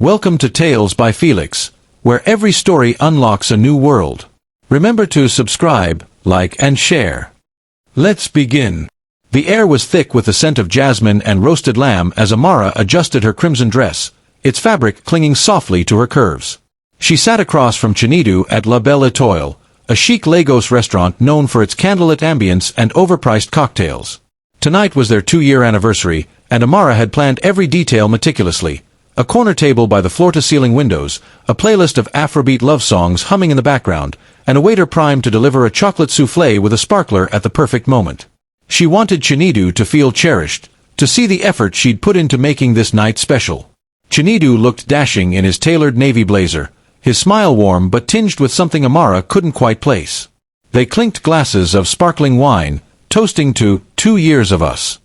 Welcome to Tales by Felix, where every story unlocks a new world. Remember to subscribe, like and share. Let's begin. The air was thick with the scent of jasmine and roasted lamb as Amara adjusted her crimson dress, its fabric clinging softly to her curves. She sat across from Chinedu at La Belle Étoile, a chic Lagos restaurant known for its candlelit ambience and overpriced cocktails. Tonight was their 2-year anniversary, and Amara had planned every detail meticulously. A corner table by the floor-to-ceiling windows, a playlist of Afrobeat love songs humming in the background, and a waiter primed to deliver a chocolate soufflé with a sparkler at the perfect moment. She wanted Chinedu to feel cherished, to see the effort she'd put into making this night special. Chinedu looked dashing in his tailored navy blazer, his smile warm but tinged with something Amara couldn't quite place. They clinked glasses of sparkling wine, toasting to 2 years of us.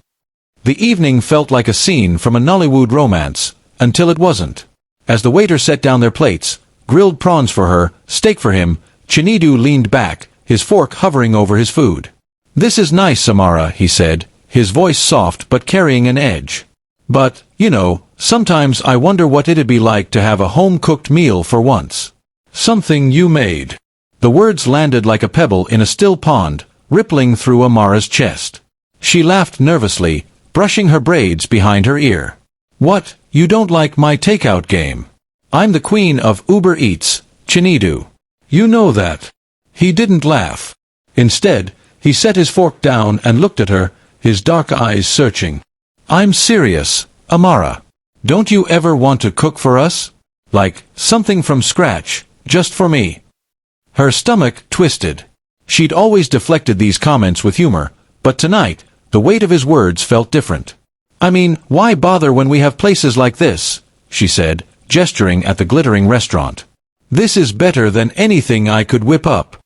The evening felt like a scene from a Nollywood romance, until it wasn't. As the waiter set down their plates, grilled prawns for her, steak for him, Chinedu leaned back, his fork hovering over his food. "This is nice, Amara," he said, his voice soft but carrying an edge. "But, sometimes I wonder what it'd be like to have a home-cooked meal for once. Something you made." The words landed like a pebble in a still pond, rippling through Amara's chest. She laughed nervously, brushing her braids behind her ear. "What, you don't like my takeout game? I'm the queen of Uber Eats, Chinedu. You know that." He didn't laugh. Instead, he set his fork down and looked at her, his dark eyes searching. "I'm serious, Amara. Don't you ever want to cook for us? Like, something from scratch, just for me?" Her stomach twisted. She'd always deflected these comments with humor, but tonight, the weight of his words felt different. "I mean, why bother when we have places like this?" she said, gesturing at the glittering restaurant. "This is better than anything I could whip up."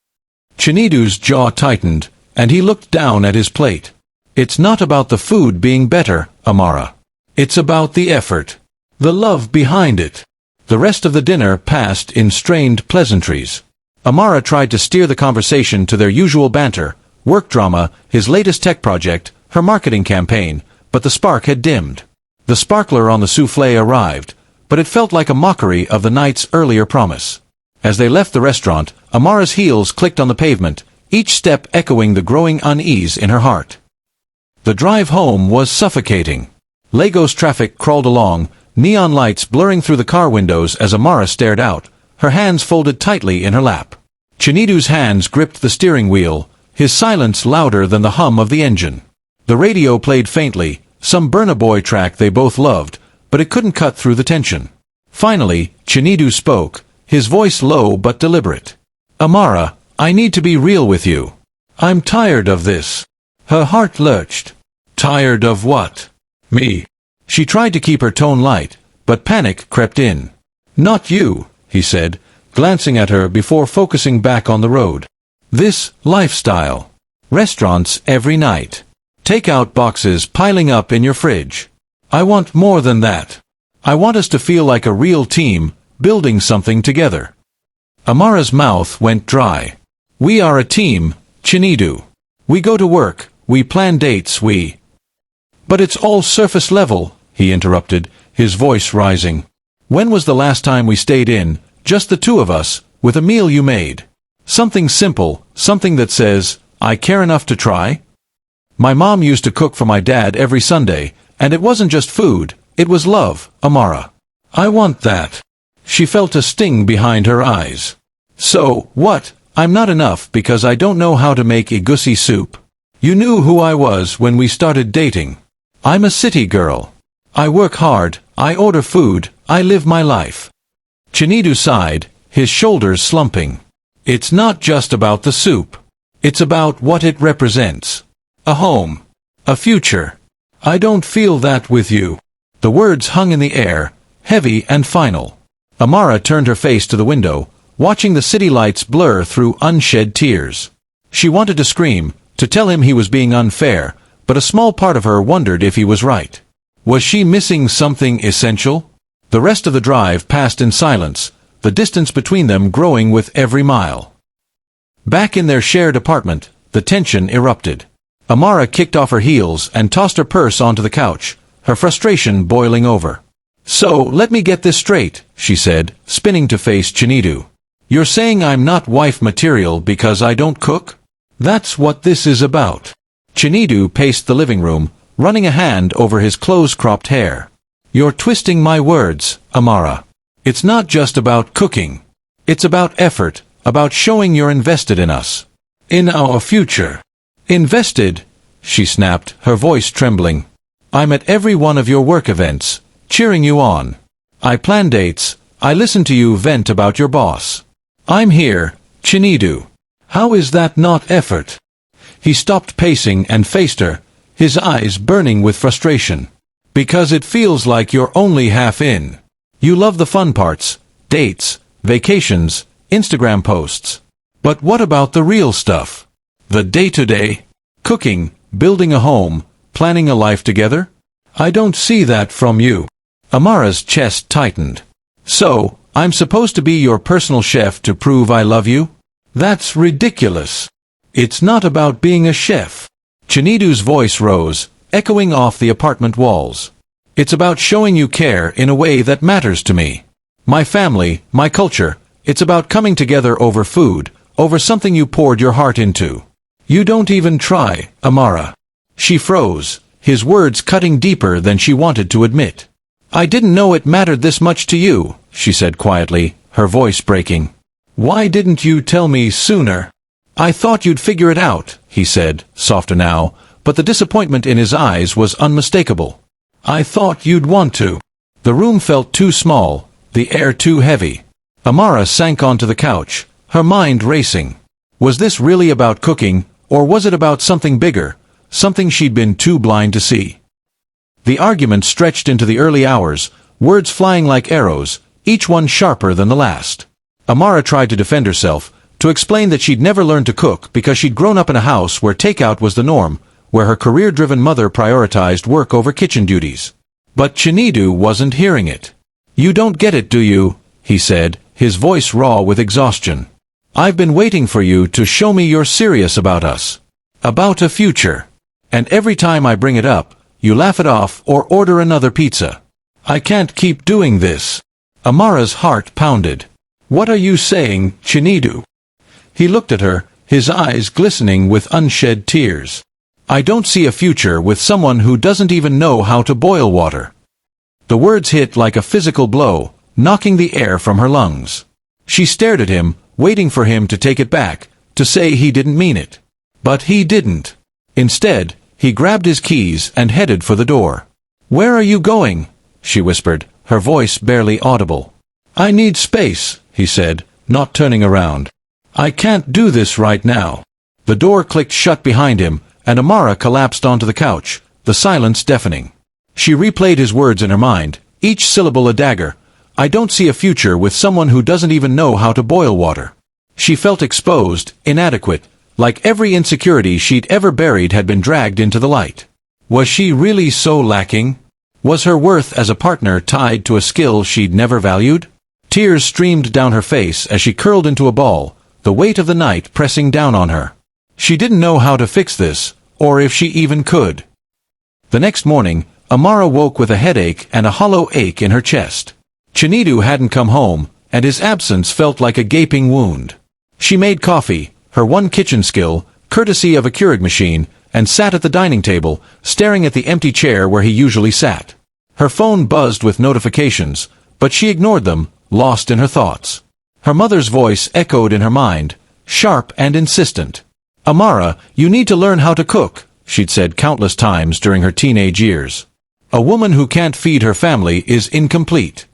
Chinedu's jaw tightened, and he looked down at his plate. "It's not about the food being better, Amara. It's about the effort. The love behind it." The rest of the dinner passed in strained pleasantries. Amara tried to steer the conversation to their usual banter, work drama, his latest tech project, her marketing campaign, but the spark had dimmed. The sparkler on the soufflé arrived, but it felt like a mockery of the night's earlier promise. As they left the restaurant, Amara's heels clicked on the pavement, each step echoing the growing unease in her heart. The drive home was suffocating. Lagos traffic crawled along, neon lights blurring through the car windows as Amara stared out, her hands folded tightly in her lap. Chinedu's hands gripped the steering wheel, his silence louder than the hum of the engine. The radio played faintly, some Burna Boy track they both loved, but it couldn't cut through the tension. Finally, Chinedu spoke, his voice low but deliberate. "Amara, I need to be real with you. I'm tired of this." Her heart lurched. "Tired of what?" "Me." She tried to keep her tone light, but panic crept in. "Not you," he said, glancing at her before focusing back on the road. "This lifestyle. Restaurants every night. Takeout boxes piling up in your fridge. I want more than that. I want us to feel like a real team, building something together." Amara's mouth went dry. "We are a team, Chinedu. We go to work, we plan dates, "But it's all surface level," he interrupted, his voice rising. "When was the last time we stayed in, just the two of us, with a meal you made? Something simple, something that says, 'I care enough to try'? My mom used to cook for my dad every Sunday, and it wasn't just food, it was love, Amara. I want that." She felt a sting behind her eyes. "So, what? I'm not enough because I don't know how to make egusi soup. You knew who I was when we started dating. I'm a city girl. I work hard, I order food, I live my life." Chinedu sighed, his shoulders slumping. "It's not just about the soup. It's about what it represents. A home. A future. I don't feel that with you." The words hung in the air, heavy and final. Amara turned her face to the window, watching the city lights blur through unshed tears. She wanted to scream, to tell him he was being unfair, but a small part of her wondered if he was right. Was she missing something essential? The rest of the drive passed in silence, the distance between them growing with every mile. Back in their shared apartment, the tension erupted. Amara kicked off her heels and tossed her purse onto the couch, her frustration boiling over. So, let me get this straight, she said, spinning to face Chinedu. You're saying I'm not wife material because I don't cook? That's what this is about. Chinedu paced the living room, running a hand over his close-cropped hair. You're twisting my words, Amara. It's not just about cooking. It's about effort, about showing you're invested in us. In our future. Invested? She snapped, her voice trembling. I'm at every one of your work events, cheering you on. I plan dates, I listen to you vent about your boss. I'm here, Chinedu. How is that not effort? He stopped pacing and faced her, his eyes burning with frustration. Because it feels like you're only half in. You love the fun parts, dates, vacations, Instagram posts. But what about the real stuff? The day-to-day? Cooking, building a home, planning a life together? I don't see that from you. Amara's chest tightened. So, I'm supposed to be your personal chef to prove I love you? That's ridiculous. It's not about being a chef. Chinedu's voice rose, echoing off the apartment walls. It's about showing you care in a way that matters to me. My family, my culture. It's about coming together over food, over something you poured your heart into. You don't even try, Amara. She froze, his words cutting deeper than she wanted to admit. I didn't know it mattered this much to you, she said quietly, her voice breaking. Why didn't you tell me sooner? I thought you'd figure it out, he said, softer now, but the disappointment in his eyes was unmistakable. I thought you'd want to. The room felt too small, the air too heavy. Amara sank onto the couch, her mind racing. Was this really about cooking, or was it about something bigger, something she'd been too blind to see? The argument stretched into the early hours, words flying like arrows, each one sharper than the last. Amara tried to defend herself, to explain that she'd never learned to cook because she'd grown up in a house where takeout was the norm, where her career-driven mother prioritized work over kitchen duties. But Chinedu wasn't hearing it. You don't get it, do you? He said, his voice raw with exhaustion. I've been waiting for you to show me you're serious about us. About a future. And every time I bring it up, you laugh it off or order another pizza. I can't keep doing this. Amara's heart pounded. What are you saying, Chinedu? He looked at her, his eyes glistening with unshed tears. I don't see a future with someone who doesn't even know how to boil water. The words hit like a physical blow, knocking the air from her lungs. She stared at him, waiting for him to take it back, to say he didn't mean it. But he didn't. Instead, he grabbed his keys and headed for the door. Where are you going? She whispered, her voice barely audible. I need space, he said, not turning around. I can't do this right now. The door clicked shut behind him, and Amara collapsed onto the couch, the silence deafening. She replayed his words in her mind, each syllable a dagger. I don't see a future with someone who doesn't even know how to boil water. She felt exposed, inadequate, like every insecurity she'd ever buried had been dragged into the light. Was she really so lacking? Was her worth as a partner tied to a skill she'd never valued? Tears streamed down her face as she curled into a ball, the weight of the night pressing down on her. She didn't know how to fix this, or if she even could. The next morning, Amara woke with a headache and a hollow ache in her chest. Chinedu hadn't come home, and his absence felt like a gaping wound. She made coffee, her one kitchen skill, courtesy of a Keurig machine, and sat at the dining table, staring at the empty chair where he usually sat. Her phone buzzed with notifications, but she ignored them, lost in her thoughts. Her mother's voice echoed in her mind, sharp and insistent. Amara, you need to learn how to cook, she'd said countless times during her teenage years. A woman who can't feed her family is incomplete.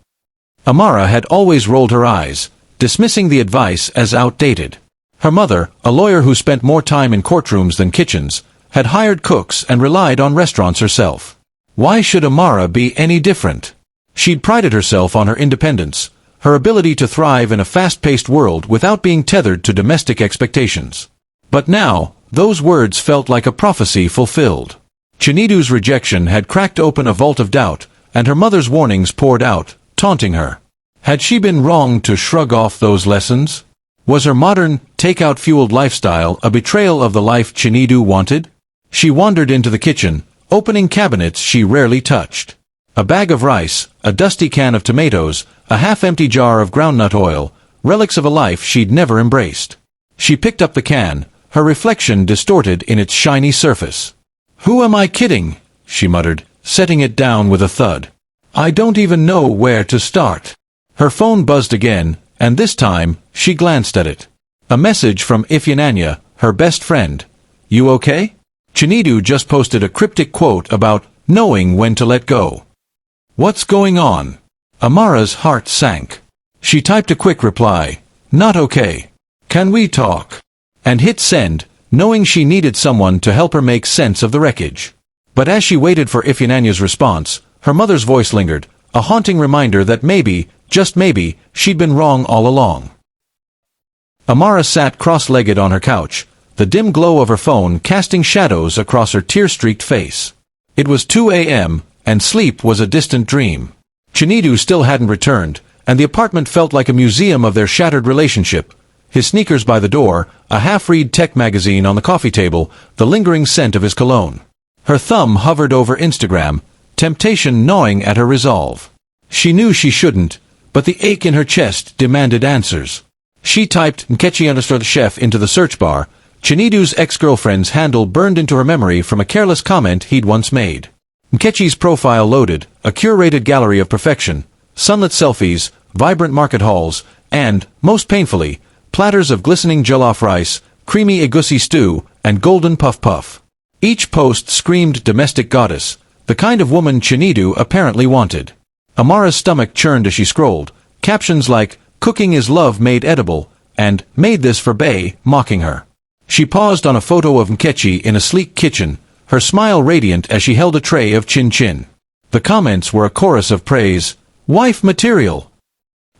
Amara had always rolled her eyes, dismissing the advice as outdated. Her mother, a lawyer who spent more time in courtrooms than kitchens, had hired cooks and relied on restaurants herself. Why should Amara be any different? She'd prided herself on her independence, her ability to thrive in a fast-paced world without being tethered to domestic expectations. But now, those words felt like a prophecy fulfilled. Chinedu's rejection had cracked open a vault of doubt, and her mother's warnings poured out, taunting her. Had she been wrong to shrug off those lessons? Was her modern, takeout-fueled lifestyle a betrayal of the life Chinedu wanted? She wandered into the kitchen, opening cabinets she rarely touched. A bag of rice, a dusty can of tomatoes, a half-empty jar of groundnut oil, relics of a life she'd never embraced. She picked up the can, her reflection distorted in its shiny surface. "Who am I kidding?" she muttered, setting it down with a thud. "I don't even know where to start." Her phone buzzed again, and this time, she glanced at it. A message from Ifyananya, her best friend. "You okay?" Chinedu just posted a cryptic quote about knowing when to let go. "What's going on?" Amara's heart sank. She typed a quick reply, "Not okay. Can we talk?" and hit send, knowing she needed someone to help her make sense of the wreckage. But as she waited for Ifyananya's response, her mother's voice lingered, a haunting reminder that maybe, just maybe, she'd been wrong all along. Amara sat cross-legged on her couch, the dim glow of her phone casting shadows across her tear-streaked face. It was 2 a.m., and sleep was a distant dream. Chinedu still hadn't returned, and the apartment felt like a museum of their shattered relationship. His sneakers by the door, a half-read tech magazine on the coffee table, the lingering scent of his cologne. Her thumb hovered over Instagram, temptation gnawing at her resolve. She knew she shouldn't, but the ache in her chest demanded answers. She typed Nkechi_chef into the search bar. Chinedu's ex-girlfriend's handle burned into her memory from a careless comment he'd once made. Nkechi's profile loaded, a curated gallery of perfection, sunlit selfies, vibrant market halls, and, most painfully, platters of glistening jollof rice, creamy egusi stew, and golden puff-puff. Each post screamed domestic goddess, the kind of woman Chinedu apparently wanted. Amara's stomach churned as she scrolled, captions like, "Cooking is love made edible," and "Made this for Bae," mocking her. She paused on a photo of Nkechi in a sleek kitchen, her smile radiant as she held a tray of chin-chin. The comments were a chorus of praise. "Wife material."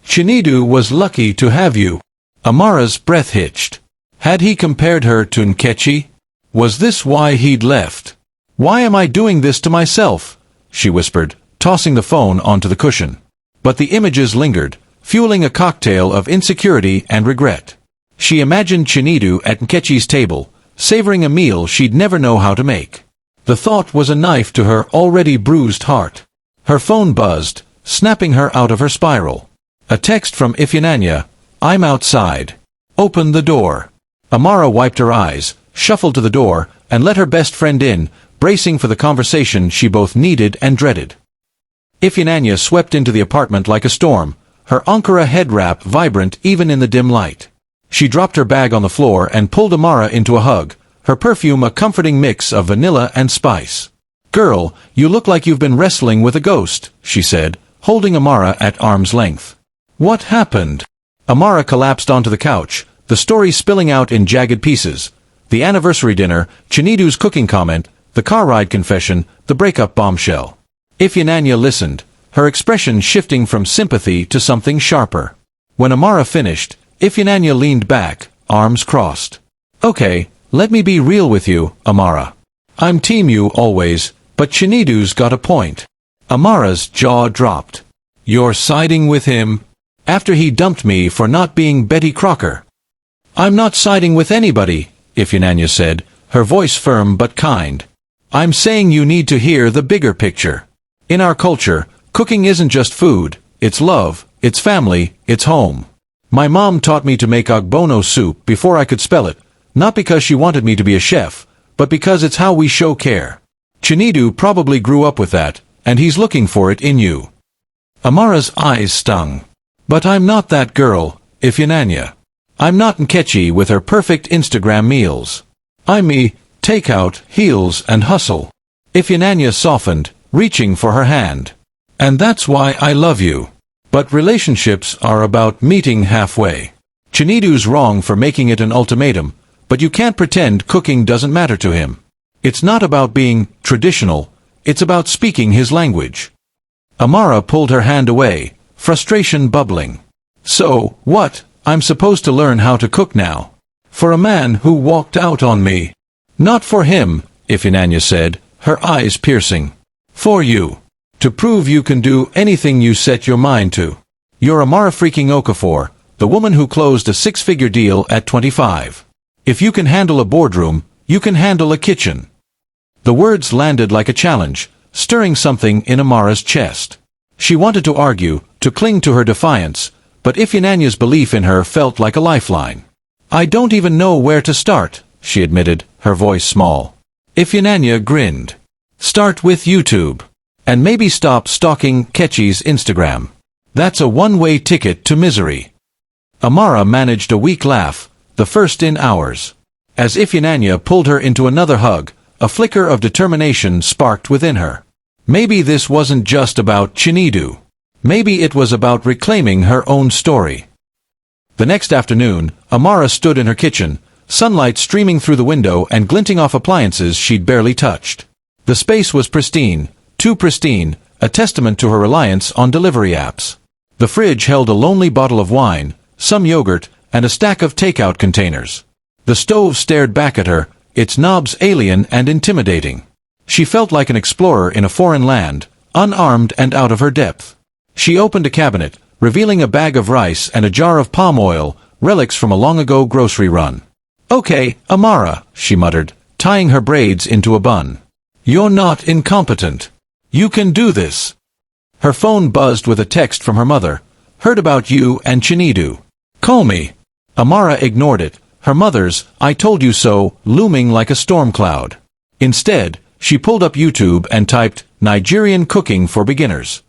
"Chinedu was lucky to have you." Amara's breath hitched. Had he compared her to Nkechi? Was this why he'd left? "Why am I doing this to myself?" she whispered, tossing the phone onto the cushion. But the images lingered, fueling a cocktail of insecurity and regret. She imagined Chinedu at Nkechi's table, savoring a meal she'd never know how to make. The thought was a knife to her already bruised heart. Her phone buzzed, snapping her out of her spiral. A text from Ifyananya, "I'm outside. Open the door." Amara wiped her eyes, shuffled to the door, and let her best friend in, bracing for the conversation she both needed and dreaded. Ifyananya swept into the apartment like a storm, her Ankara head wrap vibrant even in the dim light. She dropped her bag on the floor and pulled Amara into a hug, her perfume a comforting mix of vanilla and spice. "Girl, you look like you've been wrestling with a ghost," she said, holding Amara at arm's length. "What happened?" Amara collapsed onto the couch, the story spilling out in jagged pieces. The anniversary dinner, Chinedu's cooking comment, the car ride confession, the breakup bombshell. Ifyananya listened, her expression shifting from sympathy to something sharper. When Amara finished, Ifyananya leaned back, arms crossed. "Okay, let me be real with you, Amara. I'm team you always, but Chinedu's got a point." Amara's jaw dropped. "You're siding with him? After he dumped me for not being Betty Crocker?" "I'm not siding with anybody," Ifyananya said, her voice firm but kind. "I'm saying you need to hear the bigger picture. In our culture, cooking isn't just food, it's love, it's family, it's home. My mom taught me to make ogbono soup before I could spell it, not because she wanted me to be a chef, but because it's how we show care. Chinedu probably grew up with that, and he's looking for it in you." Amara's eyes stung. "But I'm not that girl, Ifyananya. I'm not Nkechi with her perfect Instagram meals. I'm me, takeout, heels, and hustle." Ifyananya softened, reaching for her hand. "And that's why I love you. But relationships are about meeting halfway. Chinedu's wrong for making it an ultimatum, but you can't pretend cooking doesn't matter to him. It's not about being traditional, it's about speaking his language." Amara pulled her hand away, frustration bubbling. "So, what, I'm supposed to learn how to cook now? For a man who walked out on me?" "Not for him," Ifyananya said, her eyes piercing. "For you. To prove you can do anything you set your mind to. You're Amara freaking Okafor, the woman who closed a six-figure deal at 25. If you can handle a boardroom, you can handle a kitchen." The words landed like a challenge, stirring something in Amara's chest. She wanted to argue, to cling to her defiance, but Ifeanyia's belief in her felt like a lifeline. "I don't even know where to start," she admitted, her voice small. Ifeanyia grinned. "Start with YouTube. And maybe stop stalking Kechi's Instagram. That's a one-way ticket to misery." Amara managed a weak laugh, the first in hours. As Ifeanyia pulled her into another hug, a flicker of determination sparked within her. Maybe this wasn't just about Chinedu. Maybe it was about reclaiming her own story. The next afternoon, Amara stood in her kitchen, sunlight streaming through the window and glinting off appliances she'd barely touched. The space was pristine, too pristine, a testament to her reliance on delivery apps. The fridge held a lonely bottle of wine, some yogurt, and a stack of takeout containers. The stove stared back at her, its knobs alien and intimidating. She felt like an explorer in a foreign land, unarmed and out of her depth. She opened a cabinet, revealing a bag of rice and a jar of palm oil, relics from a long-ago grocery run. "Okay, Amara," she muttered, tying her braids into a bun. "You're not incompetent. You can do this." Her phone buzzed with a text from her mother. "Heard about you and Chinedu. Call me." Amara ignored it, her mother's "I told you so" looming like a storm cloud. Instead, she pulled up YouTube and typed, "Nigerian cooking for beginners."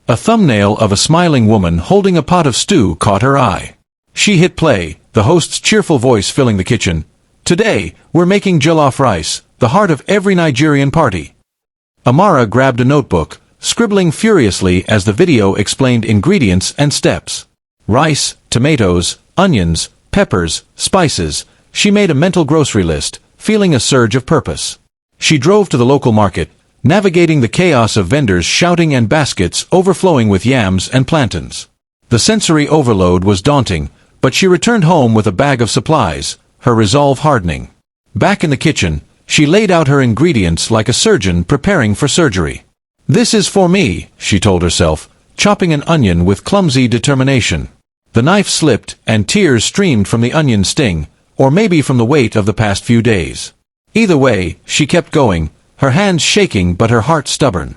A thumbnail of a smiling woman holding a pot of stew caught her eye. She hit play, the host's cheerful voice filling the kitchen. "Today, we're making jollof rice, the heart of every Nigerian party." Amara grabbed a notebook, scribbling furiously as the video explained ingredients and steps. Rice, tomatoes, onions, peppers, spices. She made a mental grocery list, feeling a surge of purpose. She drove to the local market, navigating the chaos of vendors shouting and baskets overflowing with yams and plantains. The sensory overload was daunting, but she returned home with a bag of supplies, her resolve hardening. Back in the kitchen, she laid out her ingredients like a surgeon preparing for surgery. "This is for me," she told herself, chopping an onion with clumsy determination. The knife slipped, and tears streamed from the onion sting, or maybe from the weight of the past few days. Either way, she kept going, her hands shaking but her heart stubborn.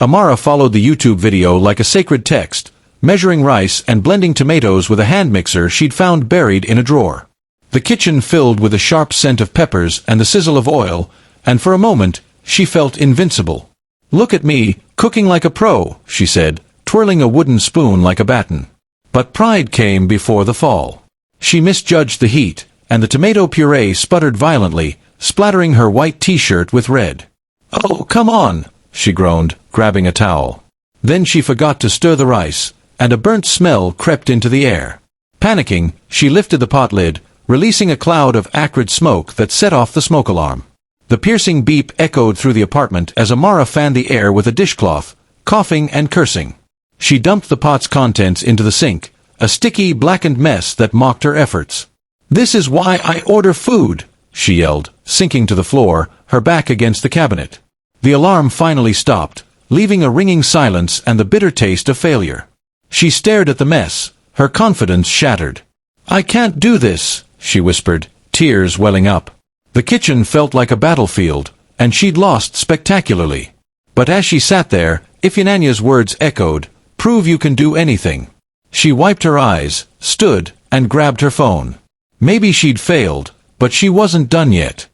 Amara followed the YouTube video like a sacred text, measuring rice and blending tomatoes with a hand mixer she'd found buried in a drawer. The kitchen filled with the sharp scent of peppers and the sizzle of oil, and for a moment, she felt invincible. "Look at me, cooking like a pro," she said, twirling a wooden spoon like a baton. But pride came before the fall. She misjudged the heat, and the tomato puree sputtered violently, splattering her white t-shirt with red. "Oh, come on," she groaned, grabbing a towel. Then she forgot to stir the rice, and a burnt smell crept into the air. Panicking, she lifted the pot lid, releasing a cloud of acrid smoke that set off the smoke alarm. The piercing beep echoed through the apartment as Amara fanned the air with a dishcloth, coughing and cursing. She dumped the pot's contents into the sink, a sticky, blackened mess that mocked her efforts. "This is why I order food," she yelled, sinking to the floor, her back against the cabinet. The alarm finally stopped, leaving a ringing silence and the bitter taste of failure. She stared at the mess, her confidence shattered. "I can't do this," she whispered, tears welling up. The kitchen felt like a battlefield, and she'd lost spectacularly. But as she sat there, Ifeanyia's words echoed, "Prove you can do anything." She wiped her eyes, stood, and grabbed her phone. Maybe she'd failed, but she wasn't done yet.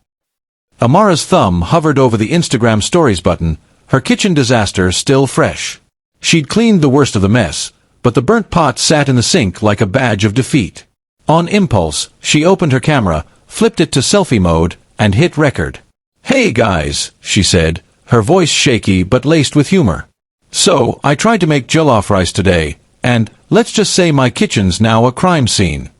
Amara's thumb hovered over the Instagram Stories button, her kitchen disaster still fresh. She'd cleaned the worst of the mess, but the burnt pot sat in the sink like a badge of defeat. On impulse, she opened her camera, flipped it to selfie mode, and hit record. "Hey guys," she said, her voice shaky but laced with humor. "So, I tried to make jollof rice today, and, let's just say my kitchen's now a crime scene."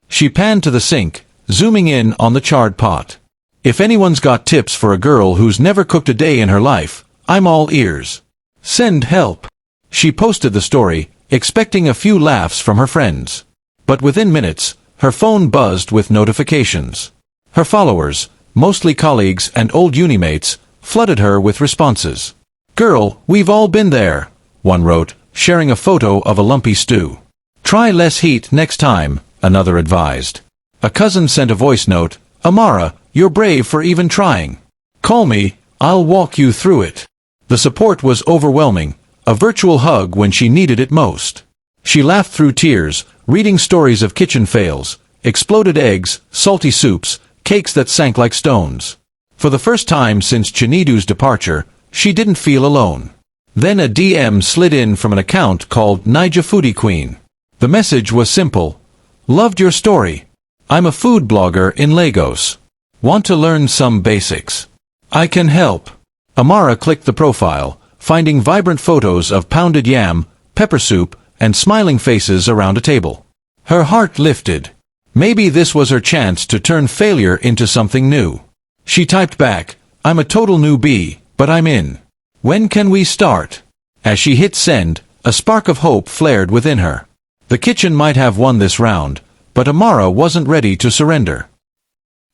She panned to the sink, zooming in on the charred pot. "If anyone's got tips for a girl who's never cooked a day in her life, I'm all ears. Send help." She posted the story, expecting a few laughs from her friends. But within minutes, her phone buzzed with notifications. Her followers, mostly colleagues and old unimates, flooded her with responses. "Girl, we've all been there," one wrote, sharing a photo of a lumpy stew. "Try less heat next time," another advised. A cousin sent a voice note, "Amara, you're brave for even trying. Call me, I'll walk you through it." The support was overwhelming, a virtual hug when she needed it most. She laughed through tears, reading stories of kitchen fails, exploded eggs, salty soups, cakes that sank like stones. For the first time since Chinedu's departure, she didn't feel alone. Then a DM slid in from an account called Naija Foodie Queen. The message was simple. Loved your story. I'm a food blogger in Lagos. Want to learn some basics? I can help. Amara clicked the profile, finding vibrant photos of pounded yam, pepper soup, and smiling faces around a table. Her heart lifted. Maybe this was her chance to turn failure into something new. She typed back, I'm a total newbie, but I'm in. When can we start? As she hit send, a spark of hope flared within her. The kitchen might have won this round, but Amara wasn't ready to surrender.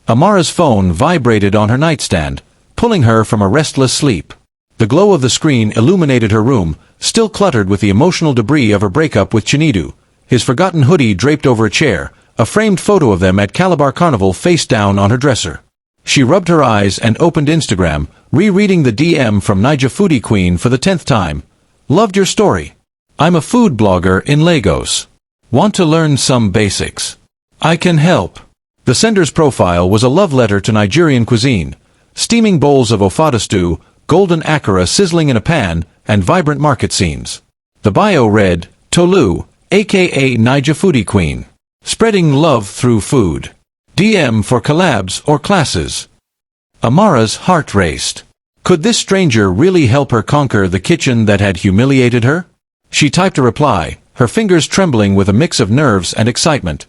Amara's phone vibrated on her nightstand, pulling her from a restless sleep. The glow of the screen illuminated her room, still cluttered with the emotional debris of her breakup with Chinedu, his forgotten hoodie draped over a chair, a framed photo of them at Calabar Carnival face down on her dresser. She rubbed her eyes and opened Instagram, rereading the DM from Naija Foodie Queen for the 10th time. Loved your story. I'm a food blogger in Lagos. Want to learn some basics? I can help. The sender's profile was a love letter to Nigerian cuisine, steaming bowls of ofada stew, golden akara sizzling in a pan, and vibrant market scenes. The bio read, Tolu, aka Naija Foodie Queen. Spreading love through food. DM for collabs or classes. Amara's heart raced. Could this stranger really help her conquer the kitchen that had humiliated her? She typed a reply, her fingers trembling with a mix of nerves and excitement.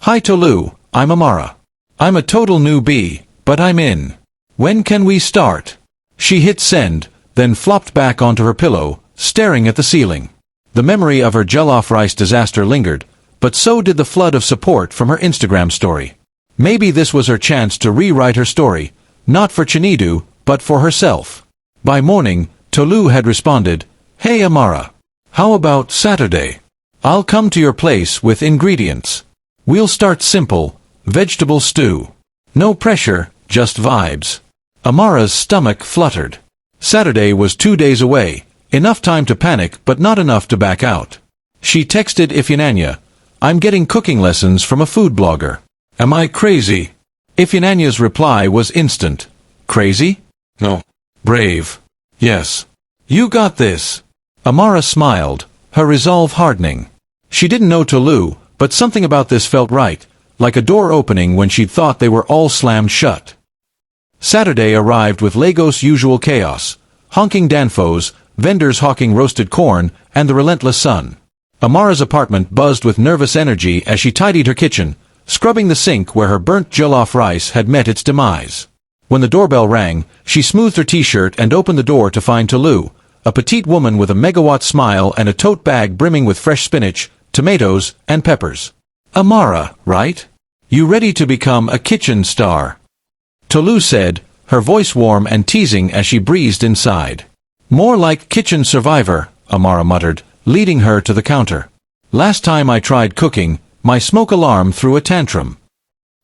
Hi Tolu, I'm Amara. I'm a total newbie, but I'm in. When can we start? She hit send, then flopped back onto her pillow, staring at the ceiling. The memory of her jollof rice disaster lingered, but so did the flood of support from her Instagram story. Maybe this was her chance to rewrite her story, not for Chinedu, but for herself. By morning, Tolu had responded, Hey Amara. How about Saturday? I'll come to your place with ingredients. We'll start simple, vegetable stew. No pressure, just vibes. Amara's stomach fluttered. Saturday was 2 days away, enough time to panic but not enough to back out. She texted Ifeanyi, I'm getting cooking lessons from a food blogger. Am I crazy? Ifeanyi's reply was instant. Crazy? No. Brave. Yes. You got this. Amara smiled, her resolve hardening. She didn't know Tolu, but something about this felt right, like a door opening when she'd thought they were all slammed shut. Saturday arrived with Lagos' usual chaos, honking danfos, vendors hawking roasted corn, and the relentless sun. Amara's apartment buzzed with nervous energy as she tidied her kitchen, scrubbing the sink where her burnt jollof rice had met its demise. When the doorbell rang, she smoothed her t-shirt and opened the door to find Tolu, a petite woman with a megawatt smile and a tote bag brimming with fresh spinach, tomatoes, and peppers. Amara, right? You ready to become a kitchen star? Tolu said, her voice warm and teasing as she breezed inside. More like kitchen survivor, Amara muttered, leading her to the counter. Last time I tried cooking, my smoke alarm threw a tantrum.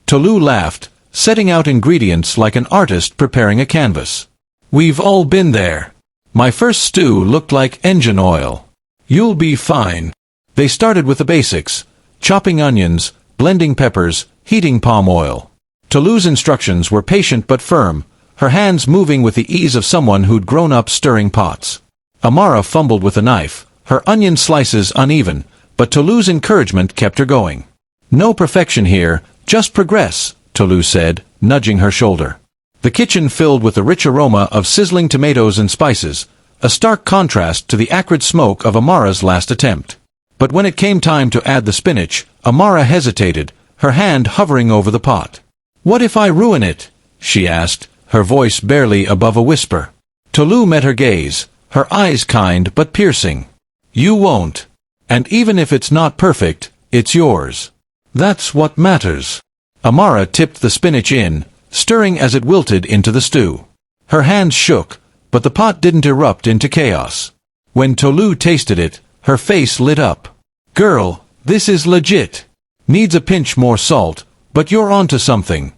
Tolu laughed, setting out ingredients like an artist preparing a canvas. We've all been there. My first stew looked like engine oil. You'll be fine. They started with the basics, chopping onions, blending peppers, heating palm oil. Tolu's instructions were patient but firm, her hands moving with the ease of someone who'd grown up stirring pots. Amara fumbled with a knife, her onion slices uneven, but Tolu's encouragement kept her going. No perfection here, just progress, Tolu said, nudging her shoulder. The kitchen filled with the rich aroma of sizzling tomatoes and spices, a stark contrast to the acrid smoke of Amara's last attempt. But when it came time to add the spinach, Amara hesitated, her hand hovering over the pot. What if I ruin it? She asked, her voice barely above a whisper. Tolu met her gaze, her eyes kind but piercing. You won't. And even if it's not perfect, it's yours. That's what matters. Amara tipped the spinach in, stirring as it wilted into the stew. Her hands shook, but the pot didn't erupt into chaos. When Tolu tasted it, her face lit up. Girl, this is legit. Needs a pinch more salt, but you're onto something.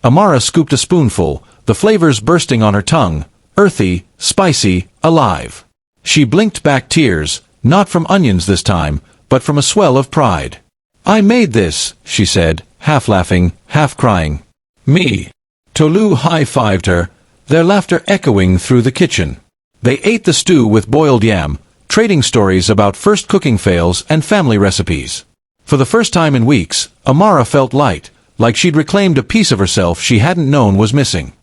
Amara scooped a spoonful, the flavors bursting on her tongue, earthy, spicy, alive. She blinked back tears, not from onions this time, but from a swell of pride. "I made this," she said, half laughing, half crying. "Me." Tolu high-fived her, their laughter echoing through the kitchen. They ate the stew with boiled yam, trading stories about first cooking fails and family recipes. For the first time in weeks, Amara felt light, like she'd reclaimed a piece of herself she hadn't known was missing.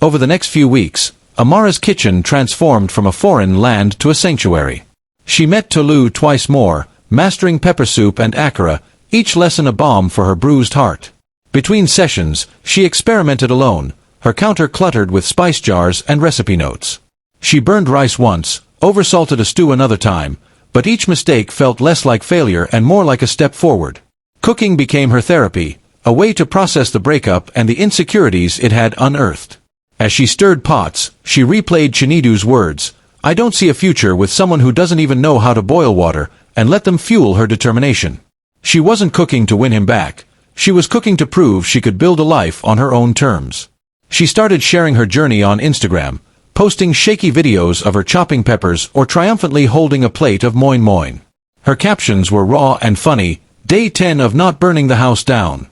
Over the next few weeks, Amara's kitchen transformed from a foreign land to a sanctuary. She met Tolu twice more, mastering pepper soup and akara, each lesson a balm for her bruised heart. Between sessions, she experimented alone, her counter cluttered with spice jars and recipe notes. She burned rice once, oversalted a stew another time, but each mistake felt less like failure and more like a step forward. Cooking became her therapy, a way to process the breakup and the insecurities it had unearthed. As she stirred pots, she replayed Chinedu's words, "I don't see a future with someone who doesn't even know how to boil water," and let them fuel her determination. She wasn't cooking to win him back. She was cooking to prove she could build a life on her own terms. She started sharing her journey on Instagram, posting shaky videos of her chopping peppers or triumphantly holding a plate of moin moin. Her captions were raw and funny, "Day 10 of not burning the house down.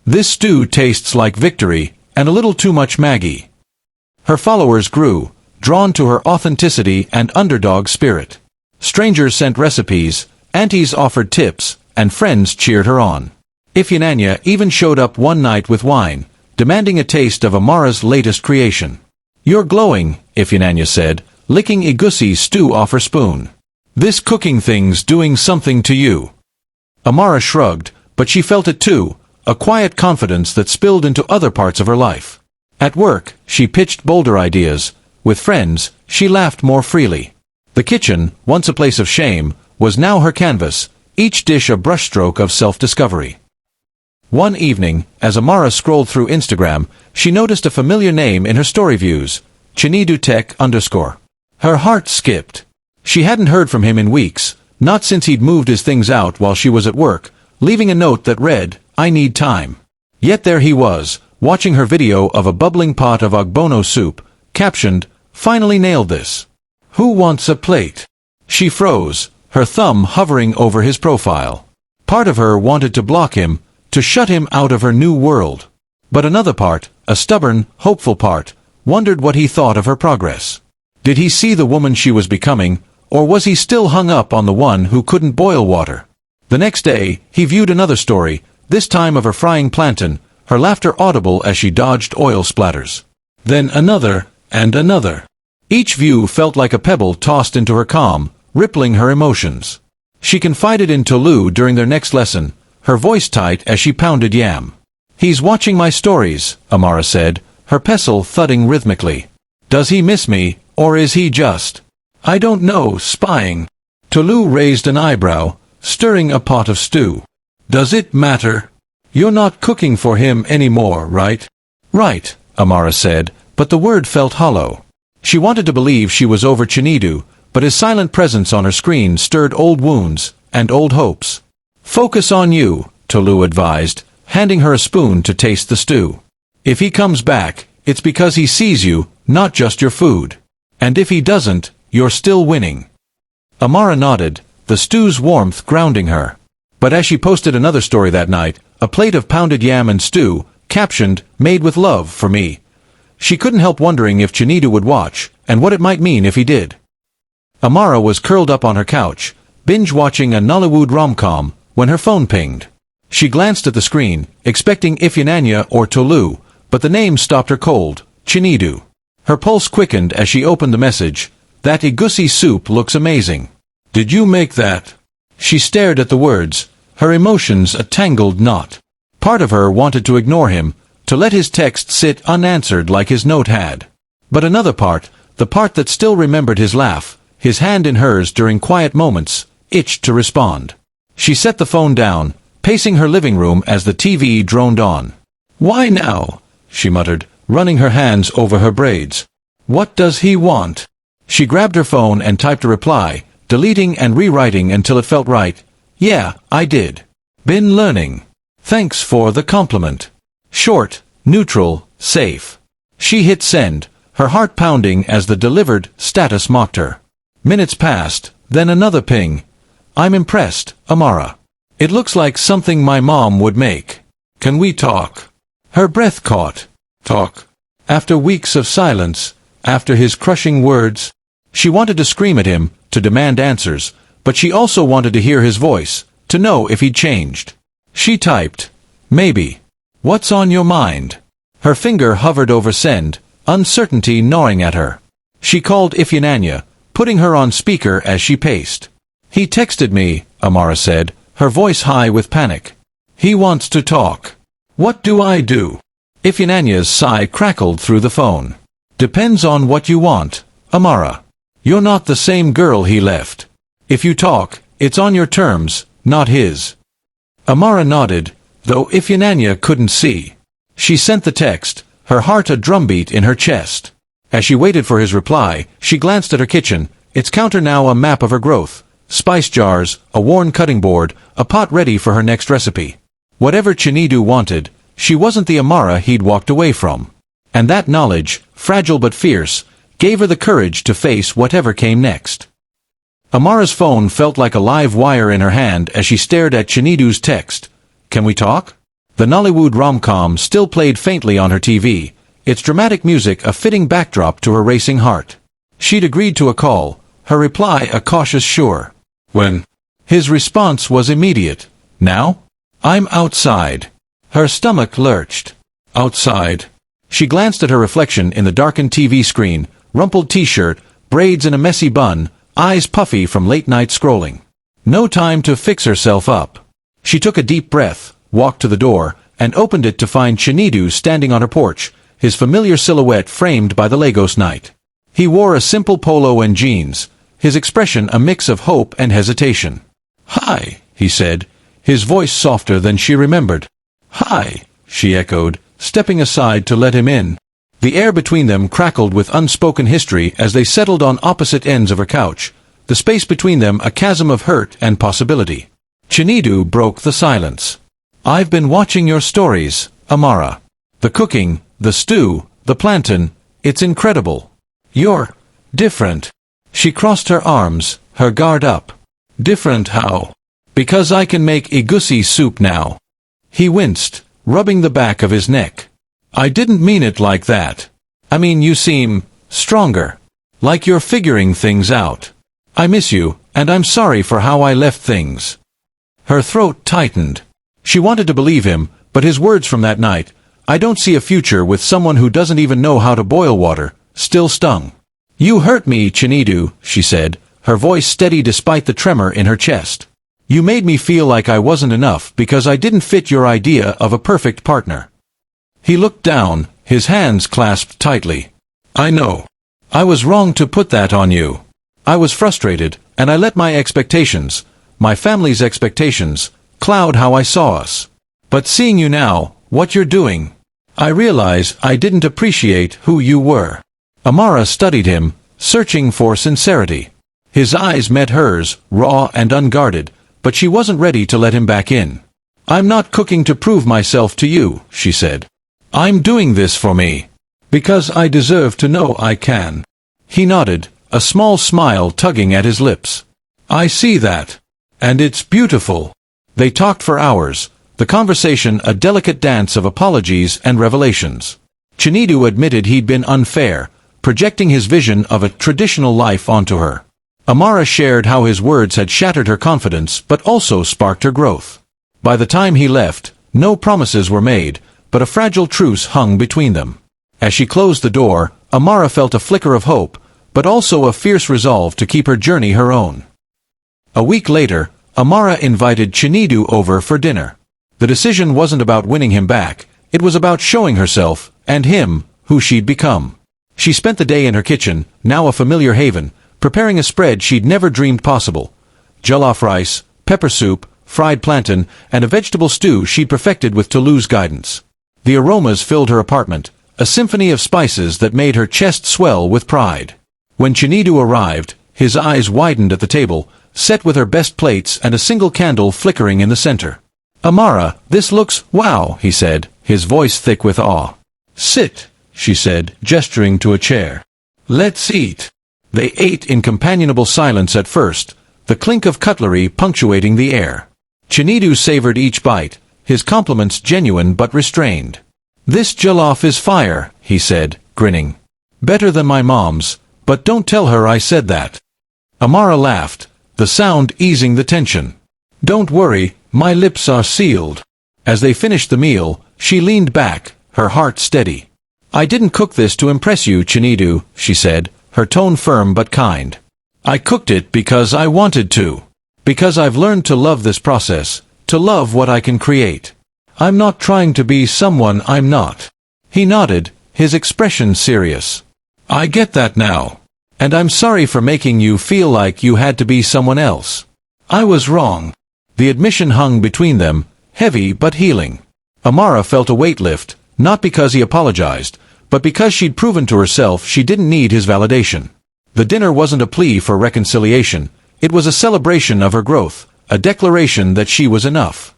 This stew tastes like victory, and a little too much Maggie." Her followers grew, drawn to her authenticity and underdog spirit. Strangers sent recipes, aunties offered tips, and friends cheered her on. Ifeananya even showed up one night with wine, demanding a taste of Amara's latest creation. "You're glowing," Ifeananya said, licking Igusi's stew off her spoon. "This cooking thing's doing something to you." Amara shrugged, but she felt it too, a quiet confidence that spilled into other parts of her life. At work, she pitched bolder ideas. With friends, she laughed more freely. The kitchen, once a place of shame, was now her canvas, each dish a brushstroke of self-discovery. One evening, as Amara scrolled through Instagram, she noticed a familiar name in her story views, Chinedu Tech _. Her heart skipped. She hadn't heard from him in weeks, not since he'd moved his things out while she was at work, leaving a note that read, "I need time." Yet there he was, watching her video of a bubbling pot of ogbono soup, captioned, "Finally nailed this. Who wants a plate?" She froze, her thumb hovering over his profile. Part of her wanted to block him, to shut him out of her new world. But another part, a stubborn, hopeful part, wondered what he thought of her progress. Did he see the woman she was becoming, or was he still hung up on the one who couldn't boil water? The next day, he viewed another story, this time of her frying plantain, her laughter audible as she dodged oil splatters. Then another, and another. Each view felt like a pebble tossed into her calm, rippling her emotions. She confided in Tolu during their next lesson, her voice tight as she pounded yam. "He's watching my stories," Amara said, her pestle thudding rhythmically. "Does he miss me, or is he just, I don't know, spying?" Tolu raised an eyebrow, stirring a pot of stew. "Does it matter? You're not cooking for him anymore, right?" "Right," Amara said, but the word felt hollow. She wanted to believe she was over Chinedu, but his silent presence on her screen stirred old wounds, and old hopes. "Focus on you," Tolu advised, handing her a spoon to taste the stew. "If he comes back, it's because he sees you, not just your food. And if he doesn't, you're still winning." Amara nodded, the stew's warmth grounding her. But as she posted another story that night, a plate of pounded yam and stew, captioned, "Made with love for me," she couldn't help wondering if Chinedu would watch, and what it might mean if he did. Amara was curled up on her couch, binge-watching a Nollywood rom-com, when her phone pinged. She glanced at the screen, expecting Ifeananya or Tolu, but the name stopped her cold, Chinedu. Her pulse quickened as she opened the message, "That Igusi soup looks amazing. Did you make that?" She stared at the words, her emotions a tangled knot. Part of her wanted to ignore him, to let his text sit unanswered like his note had. But another part, the part that still remembered his laugh, his hand in hers during quiet moments, itched to respond. She set the phone down, pacing her living room as the TV droned on. "Why now?" she muttered, running her hands over her braids. "What does he want?" She grabbed her phone and typed a reply, deleting and rewriting until it felt right. "Yeah, I did. Been learning. Thanks for the compliment." Short, neutral, safe. She hit send, her heart pounding as the delivered status mocked her. Minutes passed, then another ping. I'm impressed, Amara. It looks like something my mom would make. Can we talk? Her breath caught. Talk. After weeks of silence, after his crushing words, she wanted to scream at him, to demand answers, but she also wanted to hear his voice, to know if he'd changed. She typed, maybe. What's on your mind? Her finger hovered over send, uncertainty gnawing at her. She called Ifeanyi, putting her on speaker as she paced. He texted me, Amara said, her voice high with panic. He wants to talk. What do I do? Ifeanyi's sigh crackled through the phone. Depends on what you want, Amara. You're not the same girl he left. If you talk, it's on your terms, not his. Amara nodded, though Ifeanyi couldn't see. She sent the text, her heart a drumbeat in her chest. As she waited for his reply, she glanced at her kitchen, its counter now a map of her growth. Spice jars, a worn cutting board, a pot ready for her next recipe. Whatever Chinedu wanted, she wasn't the Amara he'd walked away from. And that knowledge, fragile but fierce, gave her the courage to face whatever came next. Amara's phone felt like a live wire in her hand as she stared at Chinedu's text. Can we talk? The Nollywood rom-com still played faintly on her TV, its dramatic music a fitting backdrop to her racing heart. She'd agreed to a call, her reply a cautious sure. When? His response was immediate. Now? I'm outside. Her stomach lurched. Outside. She glanced at her reflection in the darkened TV screen, rumpled t-shirt, braids in a messy bun, eyes puffy from late-night scrolling. No time to fix herself up. She took a deep breath, walked to the door, and opened it to find Chinedu standing on her porch, his familiar silhouette framed by the Lagos night. He wore a simple polo and jeans, his expression a mix of hope and hesitation. Hi, he said, his voice softer than she remembered. Hi, she echoed, stepping aside to let him in. The air between them crackled with unspoken history as they settled on opposite ends of her couch, the space between them a chasm of hurt and possibility. Chinedu broke the silence. I've been watching your stories, Amara. The cooking, the stew, the plantain, it's incredible. You're different. She crossed her arms, her guard up. Different how? Because I can make egusi soup now. He winced, rubbing the back of his neck. I didn't mean it like that. I mean you seem stronger. Like you're figuring things out. I miss you, and I'm sorry for how I left things. Her throat tightened. She wanted to believe him, but his words from that night, I don't see a future with someone who doesn't even know how to boil water, still stung. You hurt me, Chinedu, she said, her voice steady despite the tremor in her chest. You made me feel like I wasn't enough because I didn't fit your idea of a perfect partner. He looked down, his hands clasped tightly. I know. I was wrong to put that on you. I was frustrated, and I let my expectations, my family's expectations, cloud how I saw us. But seeing you now, what you're doing, I realize I didn't appreciate who you were. Amara studied him, searching for sincerity. His eyes met hers, raw and unguarded, but she wasn't ready to let him back in. I'm not cooking to prove myself to you, she said. I'm doing this for me. Because I deserve to know I can. He nodded, a small smile tugging at his lips. I see that. And it's beautiful. They talked for hours, the conversation a delicate dance of apologies and revelations. Chinedu admitted he'd been unfair, projecting his vision of a traditional life onto her. Amara shared how his words had shattered her confidence but also sparked her growth. By the time he left, no promises were made, but a fragile truce hung between them. As she closed the door, Amara felt a flicker of hope, but also a fierce resolve to keep her journey her own. A week later, Amara invited Chinedu over for dinner. The decision wasn't about winning him back, it was about showing herself, and him, who she'd become. She spent the day in her kitchen, now a familiar haven, preparing a spread she'd never dreamed possible. Jollof rice, pepper soup, fried plantain, and a vegetable stew she'd perfected with Toulouse guidance. The aromas filled her apartment, a symphony of spices that made her chest swell with pride. When Chinedu arrived, his eyes widened at the table, set with her best plates and a single candle flickering in the center. Amara, this looks wow, he said, his voice thick with awe. Sit, she said, gesturing to a chair. Let's eat. They ate in companionable silence at first, the clink of cutlery punctuating the air. Chinedu savored each bite, his compliments genuine but restrained. This jollof is fire, he said, grinning. Better than my mom's, but don't tell her I said that. Amara laughed, the sound easing the tension. Don't worry, my lips are sealed. As they finished the meal, she leaned back, her heart steady. I didn't cook this to impress you, Chinedu, she said, her tone firm but kind. I cooked it because I wanted to. Because I've learned to love this process, to love what I can create. I'm not trying to be someone I'm not. He nodded, his expression serious. I get that now. And I'm sorry for making you feel like you had to be someone else. I was wrong. The admission hung between them, heavy but healing. Amara felt a weight lift, not because he apologized, but because she'd proven to herself she didn't need his validation. The dinner wasn't a plea for reconciliation, it was a celebration of her growth, a declaration that she was enough.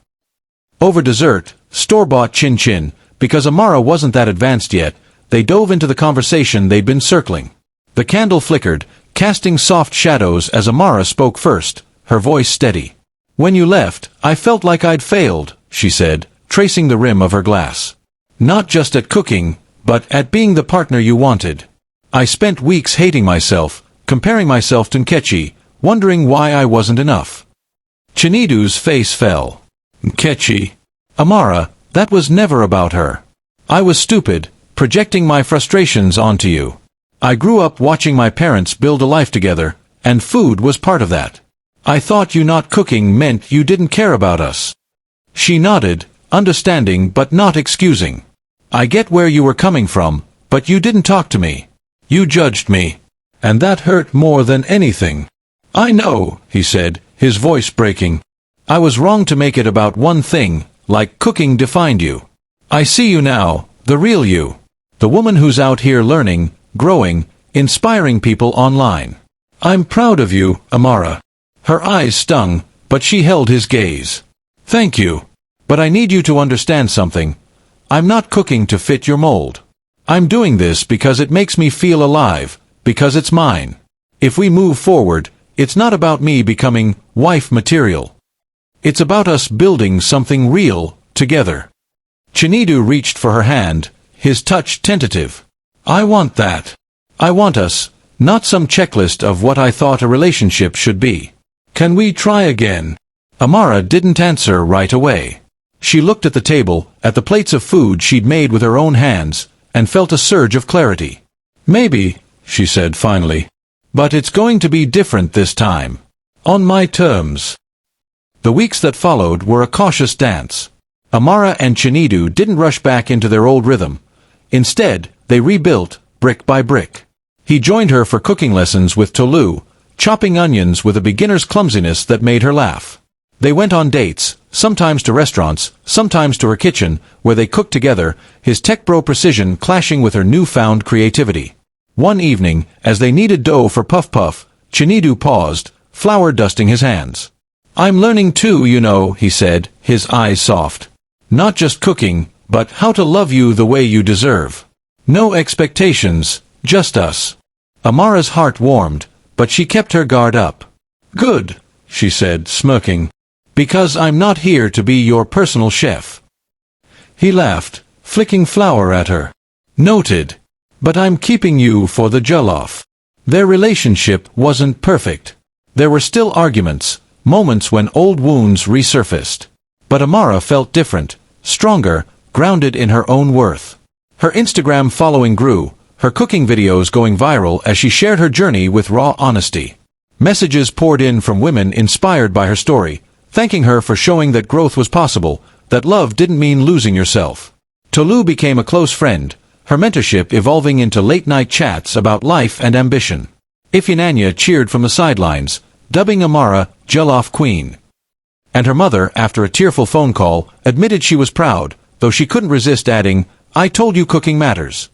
Over dessert, store-bought chin-chin, because Amara wasn't that advanced yet, they dove into the conversation they'd been circling. The candle flickered, casting soft shadows as Amara spoke first, her voice steady. When you left, I felt like I'd failed, she said, tracing the rim of her glass. Not just at cooking, but at being the partner you wanted. I spent weeks hating myself, comparing myself to Nkechi, wondering why I wasn't enough. Chinedu's face fell. Nkechi. Amara, that was never about her. I was stupid, projecting my frustrations onto you. I grew up watching my parents build a life together, and food was part of that. I thought you not cooking meant you didn't care about us. She nodded, understanding but not excusing. I get where you were coming from, but you didn't talk to me. You judged me. And that hurt more than anything. I know, he said, his voice breaking. I was wrong to make it about one thing, like cooking defined you. I see you now, the real you. The woman who's out here learning, growing, inspiring people online. I'm proud of you, Amara. Her eyes stung, but she held his gaze. Thank you. But I need you to understand something. I'm not cooking to fit your mold. I'm doing this because it makes me feel alive, because it's mine. If we move forward, it's not about me becoming wife material. It's about us building something real, together. Chinedu reached for her hand, his touch tentative. I want that. I want us, not some checklist of what I thought a relationship should be. Can we try again? Amara didn't answer right away. She looked at the table, at the plates of food she'd made with her own hands, and felt a surge of clarity. Maybe, she said finally. But it's going to be different this time. On my terms. The weeks that followed were a cautious dance. Amara and Chinedu didn't rush back into their old rhythm. Instead, they rebuilt, brick by brick. He joined her for cooking lessons with Tolu, chopping onions with a beginner's clumsiness that made her laugh. They went on dates, sometimes to restaurants, sometimes to her kitchen, where they cooked together, his tech bro precision clashing with her newfound creativity. One evening, as they kneaded dough for Puff Puff, Chinedu paused, flour dusting his hands. I'm learning too, you know, he said, his eyes soft. Not just cooking, but how to love you the way you deserve. No expectations, just us. Amara's heart warmed, but she kept her guard up. Good, she said, smirking. Because I'm not here to be your personal chef. He laughed, flicking flour at her. Noted. But I'm keeping you for the jollof. Their relationship wasn't perfect. There were still arguments, moments when old wounds resurfaced. But Amara felt different, stronger, grounded in her own worth. Her Instagram following grew, her cooking videos going viral as she shared her journey with raw honesty. Messages poured in from women inspired by her story, thanking her for showing that growth was possible, that love didn't mean losing yourself. Tolu became a close friend, her mentorship evolving into late-night chats about life and ambition. Ifeanyi cheered from the sidelines, dubbing Amara Jollof Queen. And her mother, after a tearful phone call, admitted she was proud, though she couldn't resist adding, I told you cooking matters.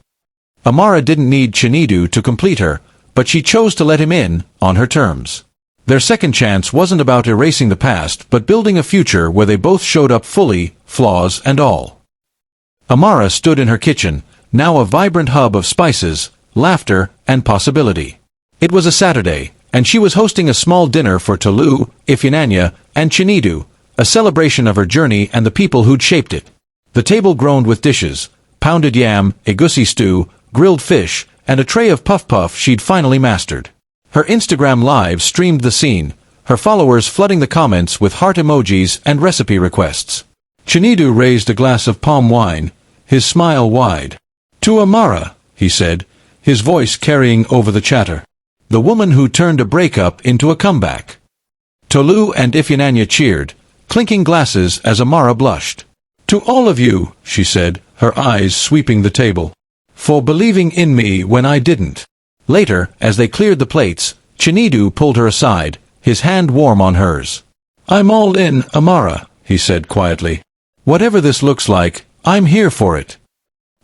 Amara didn't need Chinedu to complete her, but she chose to let him in, on her terms. Their second chance wasn't about erasing the past, but building a future where they both showed up fully, flaws and all. Amara stood in her kitchen, now a vibrant hub of spices, laughter, and possibility. It was a Saturday, and she was hosting a small dinner for Tolu, Ifeanyi, and Chinedu, a celebration of her journey and the people who'd shaped it. The table groaned with dishes: pounded yam, egusi stew, grilled fish, and a tray of puff-puff she'd finally mastered. Her Instagram live streamed the scene, her followers flooding the comments with heart emojis and recipe requests. Chinedu raised a glass of palm wine, his smile wide. "To Amara," he said, his voice carrying over the chatter. "The woman who turned a breakup into a comeback." Tolu and Ifeanyi cheered, clinking glasses as Amara blushed. "To all of you," she said, her eyes sweeping the table, "for believing in me when I didn't." Later, as they cleared the plates, Chinedu pulled her aside, his hand warm on hers. "I'm all in, Amara," he said quietly. "Whatever this looks like, I'm here for it."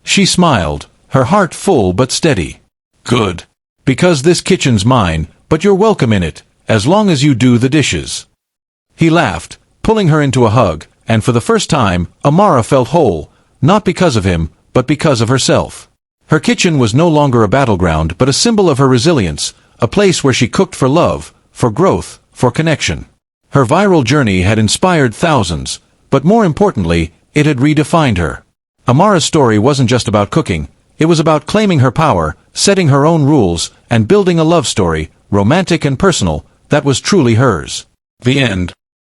She smiled, her heart full but steady. "Good. Because this kitchen's mine, but you're welcome in it, as long as you do the dishes." He laughed, pulling her into a hug, and for the first time, Amara felt whole, not because of him, but because of herself. Her kitchen was no longer a battleground but a symbol of her resilience, a place where she cooked for love, for growth, for connection. Her viral journey had inspired thousands, but more importantly, it had redefined her. Amara's story wasn't just about cooking, it was about claiming her power, setting her own rules, and building a love story, romantic and personal, that was truly hers. The end.